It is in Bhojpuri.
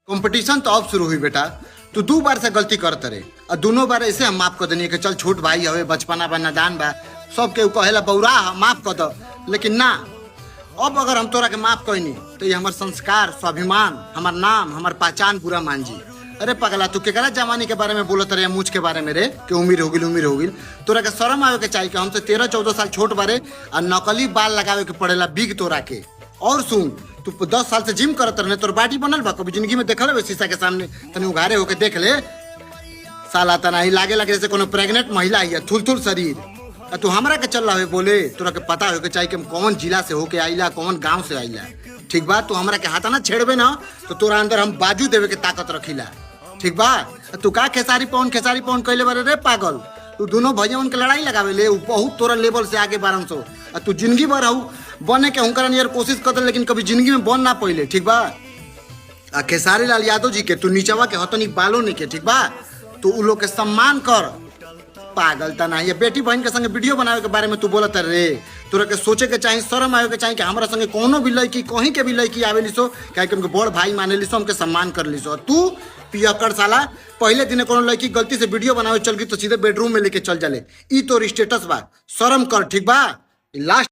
कंपटीशन तो अब शुरू हुई बेटा। तू 2 बार से गलती करत रे और दोनों बार ऐसे हम माफ कर देनी कि चल छोट भाई हवे, बचपना बा, नादान बा, सबके कहेला बौरा माफ कर दो। लेकिन ना, अब अगर हम तोरा के माफ कहनी तो ये हमार संस्कार, स्वाभिमान, हमार नाम, हमार पहचान पूरा मान जी। अरे पगला, तू केकरा जवानी के बारे में बोलत रहे, मूछ के बारे में रे कि उम्र हो गिल। तोरा के शर्म आवे के चाहिए कि हमसे 13-14 साल छोट बारे और नकली बाल लगावे के पड़ेला बिग तोरा के। और सुन, तू 10 साल से जिम करत रहे, तोर बॉडी बनल बा, कभी जिंदगी में देखल है शीशा के सामने तने उघारे होके देख ले, साला तना ही लागे जैसे कोनो प्रेग्नेंट महिला ही है, थुल शरीर। तू हमरा के चल रहा है बोले, तोरा के पता हो के चाहिए कि हम कौन जिला से होके आइला, कौन गांव से आइला। ठीक बा, तू हमरा के हाथा ना छेड़बे ना तो तोरा अंदर हम बाजू देवे के ताकत रखीला। ठीक बा, तू का खेसारी पौन कहले बारे रे पागल। तू दोनों भैया उनके लड़ाई लगावे ले, बहुत तोरा लेवल से आगे 1200। तू जिंदगी भर रहू बने के हुनकर यार कोशिश कर, लेकिन कभी जिंदगी में बन ना पहिले। ठीक बा, खेसारी लाल यादव जी के तू नीचवा के हतनी बालो नहीं के। ठीक बा, तू उ लोग के सम्मान कर। पागल तना ये बेटी बहन के संगे वीडियो बनावे के बारे में तू बोलत रे। तोरा के सोचे के चाहिए, शर्म आवे के चाहिए कि हमरा संगे कोनो भी लड़की, कहीं के भी लड़की आवेली सो काहे कि हमके बड़ भाई मानेली सो, हमके सम्मान करली सो। तू पियकर साला पहले दिन कोनो लड़की गलती से वीडियो बनावे चल गई तो सीधे बेडरूम में लेके चल जाले। ई तोर स्टेटस बा, शर्म कर। ठीक बा, लास्ट